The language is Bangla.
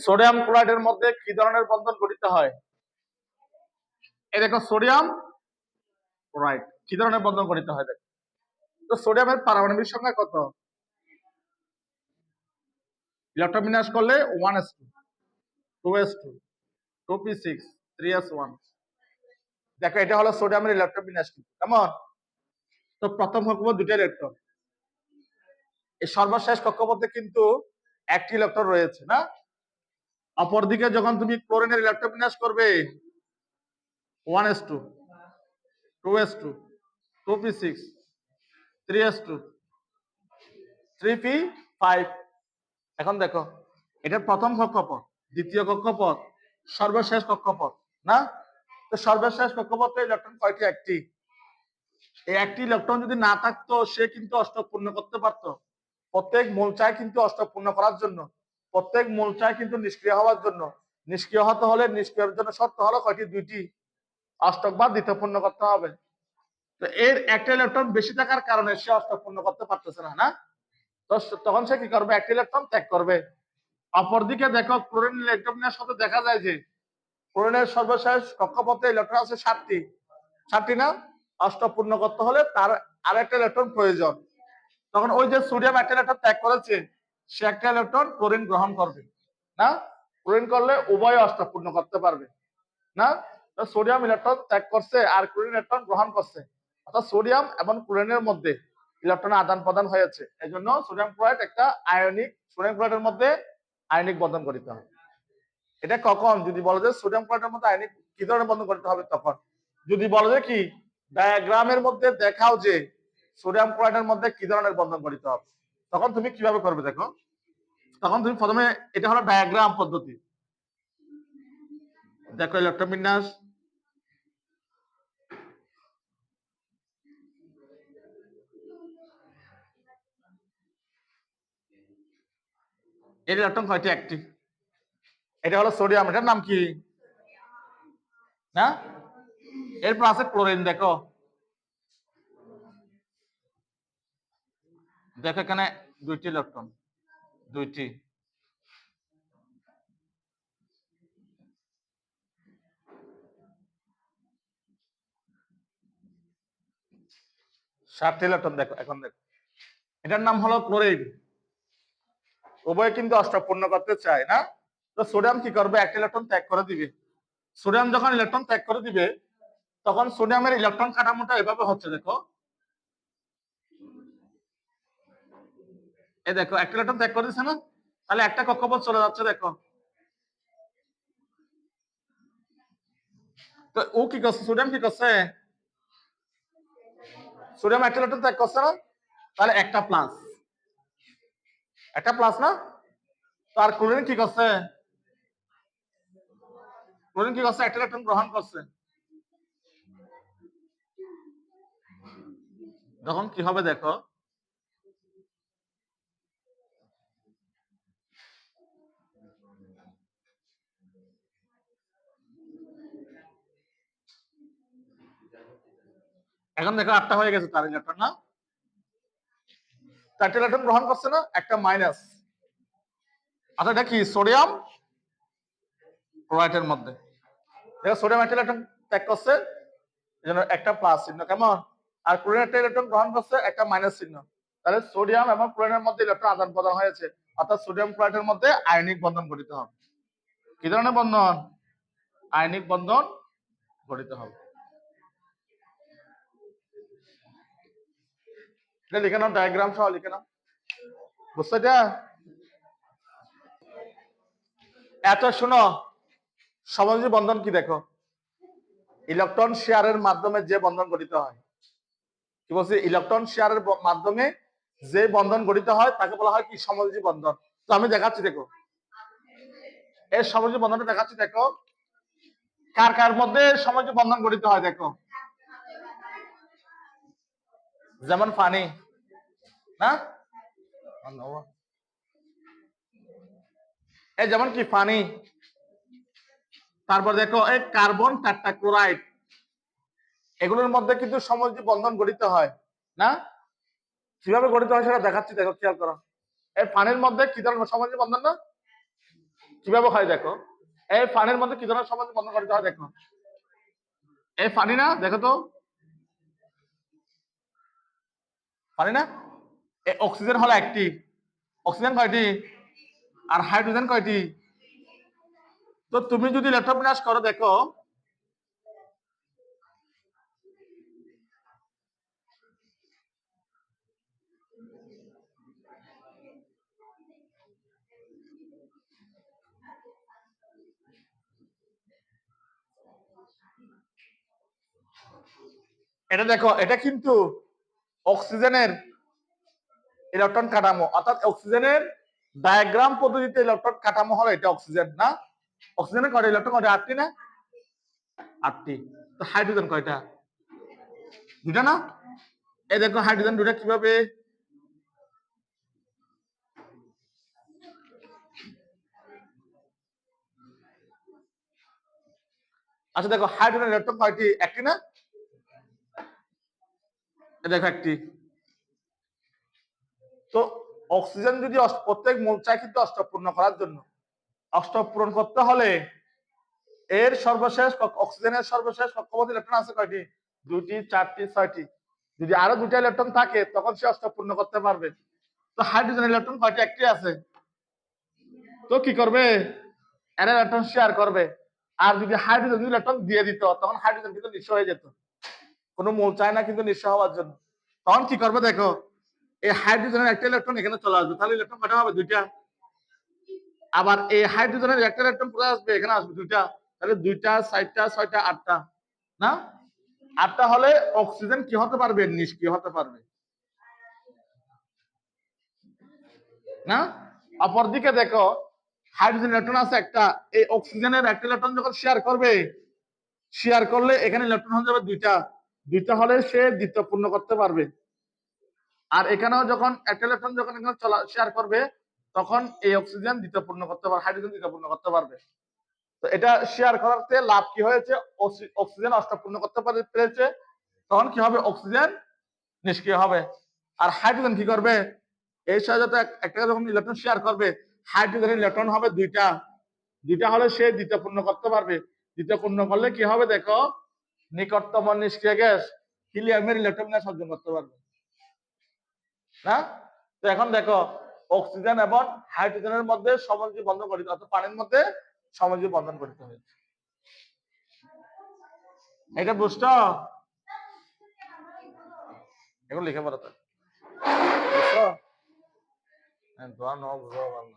সোডিয়াম ক্লোরাইডের মধ্যে কি ধরনের বন্ধন গঠিত হয়? এই দেখো সোডিয়াম ক্লোরাইড কি ধরনের বন্ধন গঠিত হয় দেখো। তো সোডিয়ামের পারমাণবিক সংখ্যা কত? ইলেকট্রন বিন্যাস করলে 1s2 2s2 2p6 3s1। দেখো এটা হলো সোডিয়ামের ইলেকট্রন বিন্যাস কেমন। তো প্রথম কক্ষপথ দুটো ইলেকট্রন, এই সর্বশেষ কক্ষপথে কিন্তু একটি ইলেকট্রন রয়েছে না। অপরদিকে যখন তুমি ক্লোরিনের ইলেকট্রন বিন্যাস করবে 1s2 2s2 2p6 3s2 3p5। এখন দেখো এটা প্রথম কক্ষপথ, দ্বিতীয় কক্ষপথ, সর্বশেষ কক্ষপথ না। তো সর্বশেষ কক্ষপথে ইলেকট্রন কয়টি? একটি। এই একটি ইলেকট্রন যদি না থাকতো সে কিন্তু অষ্টক পূর্ণ করতে পারতো। প্রত্যেক মূল চায় কিন্তু অষ্টক পূর্ণ করার জন্য, প্রত্যেক মূল চায় কিন্তু নিষ্ক্রিয় হওয়ার জন্য। নিষ্ক্রিয় হতে হলে নিষ্ক্রিয়ের জন্য শর্ত হলো কয়টি? দুইটি, অষ্টক বা দ্বিতীয় পূর্ণ করতে হবে। তো এর একটা ইলেকট্রন বেশি থাকার কারণে সে অষ্টক পূর্ণ করতে পারতেছে না না। তো তখন সে কি করবে? একটা ইলেকট্রন ত্যাগ করবে। অপরদিকে দেখো ক্লোরিন ইলেকট্রনের সাথে দেখা যায় যে ক্লোরিনের সর্বশেষ কক্ষপথে ইলেকট্রন আছে 7টি। 7টি না, অষ্টক পূর্ণ করতে হলে তার আরেকটা ইলেকট্রন প্রয়োজন। তখন ওই যে সোডিয়াম একটা ইলেকট্রন ত্যাগ করেছে, সে একটা ইলেকট্রন ক্লোরিন গ্রহণ করবে না। ক্লোরিন করলে উভয় অষ্টক পূর্ণ করতে পারবে না। তো সোডিয়াম ইলেকট্রন ত্যাগ করছে আর ক্লোরিন ইলেকট্রন গ্রহণ করছে, অর্থাৎ সোডিয়াম এবং ক্লোরিনের মধ্যে ইলেকট্রনের আদান প্রদান হয়েছে। এই জন্য সোডিয়াম ক্লোরাইড একটা আয়নিক, সোডিয়াম ক্লোরাইডের মধ্যে আয়নিক বন্ধন গঠিত হয়। এটা কখন? যদি বলে যে সোডিয়াম ক্লোরাইডের মধ্যে আয়নিক কি ধরনের বন্ধন গঠিত হবে তখন। যদি বলে যে কি ডায়াগ্রামের মধ্যে দেখাও যে সোডিয়াম ক্লোরাইডের মধ্যে কি ধরনের বন্ধন গঠিত হবে, তখন তুমি কিভাবে করবে দেখো। তখন তুমি প্রথমে, এটা হলো ডায়াগ্রাম পদ্ধতি। দেখো ইলেকট্রন বিন্যাস, এর ইলেকট্রন কয়টি? একটি। এটা হলো সোডিয়াম, এটার নাম কি না। এরপর আছে ক্লোরিন। দেখো দেখো এখানে দুইটি ইলেকট্রন, দুইটি। সাতটি ইলেকট্রন। দেখো এখন দেখো এটার নাম হলো ক্লোরিন। উভয় কিন্তু অষ্টক পূর্ণ করতে চায় না। তো সোডিয়াম কি করবে? একটা ইলেকট্রন ত্যাগ করে দিবে। সোডিয়াম যখন ইলেকট্রন ত্যাগ করে দিবে তখন সোডিয়ামের ইলেকট্রন কাঠামোটা এভাবে হচ্ছে। দেখো এই দেখো একটা ইলেকট্রন ত্যাগ করে দিচ্ছে না, তাহলে একটা কক্ষপথ চলে যাচ্ছে। দেখো তো ও কি করছে? সোডিয়াম কি করছে? সোডিয়াম একটা ইলেকট্রন ত্যাগ করছে না, তাহলে একটা প্লাস, একটা প্লাস না। তার ক্লোরিন কি করছে? ক্লোরিন কি করছে? একটা ইলেকট্রন গ্রহণ করছে। তখন কি হবে দেখো, এখন দেখো 8টা হয়ে গেছে তার ইলেকট্রন না। 4টা ইলেকট্রন গ্রহণ করছে না, একটা মাইনাস। আচ্ছা এটা কি? সোডিয়াম ক্লোরাইডের মধ্যে দেখো সোডিয়াম একটা ইলেকট্রন ত্যাগ করছে, এজন্য একটা প্লাস চিহ্ন কেমন। আর ক্লোরিন একটা ইলেকট্রন গ্রহণ করছে, একটা মাইনাস চিহ্ন। তাহলে সোডিয়াম এবং ক্লোরিনের মধ্যে ইলেকট্রন আদান প্রদান হয়েছে, অর্থাৎ সোডিয়াম ক্লোরাইডের মধ্যে আয়নিক বন্ধন গঠিত হবে। কি ধরনের বন্ধন? আয়নিক বন্ধন গঠিত হবে। এটা লিখে নাও, ডায়াগ্রাম সহ লিখে নাও, বুঝছো এটা? এত শোনো, সমযোজী বন্ধন কি দেখো, ইলেকট্রন শেয়ারের মাধ্যমে যে বন্ধন গঠিত হয়। কি বলছি? ইলেকট্রন শেয়ারের মাধ্যমে যে বন্ধন গঠিত হয় তাকে বলা হয় কি? সমযোজী বন্ধন। তো আমি দেখাচ্ছি দেখো, এর সমযোজী বন্ধনটা দেখাচ্ছি। দেখো কার কার মধ্যে সমযোজী বন্ধন গঠিত হয় দেখো। যেমন পানি না, এই যেমন কি পানি। তারপর দেখো এই কার্বন টেট্রাক্লোরাইড, এগুলোর মধ্যে কিন্তু সমযোজী বন্ধন গঠিত হয় না। কিভাবে গঠিত হয় সেটা দেখাচ্ছি দেখো, খেয়াল করো। এই পানির মধ্যে কি ধরনের সমযোজী বন্ধন না, কিভাবে হয় দেখো, এই পানির মধ্যে কি ধরনের সমাজ বন্ধন গঠিত হয় দেখো, এই পানি না, দেখো তো পানি না, এই অক্সিজেন হলো একটি, অক্সিজেন কয়টি আর হাইড্রোজেন কয়টি? তো তুমি যদি ইলেকট্রন বিন্যাস করো দেখো, এটা দেখো, এটা কিন্তু অক্সিজেনের ইলেকট্রন কাঠামো, অর্থাৎ অক্সিজেনের ডায়াগ্রাম পদ্ধতিতে ইলেকট্রন কাঠামো হলো এটা অক্সিজেন না। অক্সিজেনের কয়টা ইলেকট্রন, কয়টা? 8টি না? 8টি। তো হাইড্রোজেন কয়টা? 2টা না? এই দেখো হাইড্রোজেন 2টা কিভাবে, আচ্ছা দেখো হাইড্রোজেন ইলেকট্রন কয়টি? একটি না? এই দেখো একটি। তো অক্সিজেন যদি প্রত্যেক মোল চাই কিন্তু অষ্টক পূর্ণ করার জন্য, অষ্টক পূরণ করতে হলে এর সর্বশেষ অক্সিজেনের সর্বশেষ কক্ষপথ ইলেকট্রন আছে কয়টি? 2টি, 4টি, 6টি। যদি আরো 2টা ইলেকট্রন থাকে তখন সে অষ্টক পূর্ণ করতে পারবে। তো হাইড্রোজেন ইলেকট্রন কয়টি? একটি আছে। তো কি করবে, এর ইলেকট্রন শেয়ার করবে। আর যদি হাইড্রোজেন ইলেকট্রন দিয়ে দিত তখন হাইড্রোজেন কিন্তু নিঃস্ব হয়ে যেত, কোনো মোল চায় না কিন্তু নিঃস্ব হওয়ার জন্য। তখন কি করবে দেখো, এই হাইড্রোজেনের একটা ইলেকট্রন এখানে চলে আসবে, তাহলে ইলেকট্রন কয়টা হবে? 2টা। আবার এই হাইড্রোজেনের একটা ইলেকট্রন কোথায় আসবে? এখানে আসবে 2টা, তাহলে 2টা, 4টা, 6টা, 8টা না? 8টা হলে অক্সিজেন কি হতে পারবে? নিষ্ক্রিয় হতে পারবে না? অপরদিকে দেখো হাইড্রোজেন ইলেকট্রন আছে একটা, এই অক্সিজেনের একটা ইলেকট্রন যখন শেয়ার করবে, শেয়ার করলে এখানে ইলেকট্রন হয়ে যাবে 2টা। 2টা হলে সে দ্বিতীয় পূর্ণ করতে পারবে। আর এখানেও যখন একটা ইলেকট্রন যখন এখানে শেয়ার করবে তখন এই অক্সিজেন দ্বিতীয় পূর্ণ করতে পারবে, হাইড্রোজেন দ্বিতীয় পূর্ণ করতে পারবে। তো এটা শেয়ার করাতে লাভ কি হয়েছে? অক্সিজেন অষ্টপূর্ণ করতে পেরেছে, তখন কি হবে? অক্সিজেন নিষ্ক্রিয় হবে। আর হাইড্রোজেন কি করবে? এই সাহায্যে একটা যখন ইলেকট্রন শেয়ার করবে, হাইড্রোজেনের ইলেকট্রন হবে 2টা। 2টা হলে সে দ্বিতীয় পূর্ণ করতে পারবে। দ্বিতীয় পূর্ণ করলে কি হবে দেখো, নিকটতম নিষ্ক্রিয় গ্যাস হিলিয়ামের ইলেকট্রন বিন্যাস অর্জন করতে পারবে না? তো এখন দেখো অক্সিজেন এবং হাইড্রোজেনের মধ্যে সমযোজী বন্ধন গঠিত, অর্থাৎ পানির মধ্যে সমযোজী বন্ধন গঠিত হয়েছে। এটা বুঝছো? এখন লিখে পড়ো তো, বুঝছো? হ্যাঁ, দোয়া নাও বুঝো ভালো।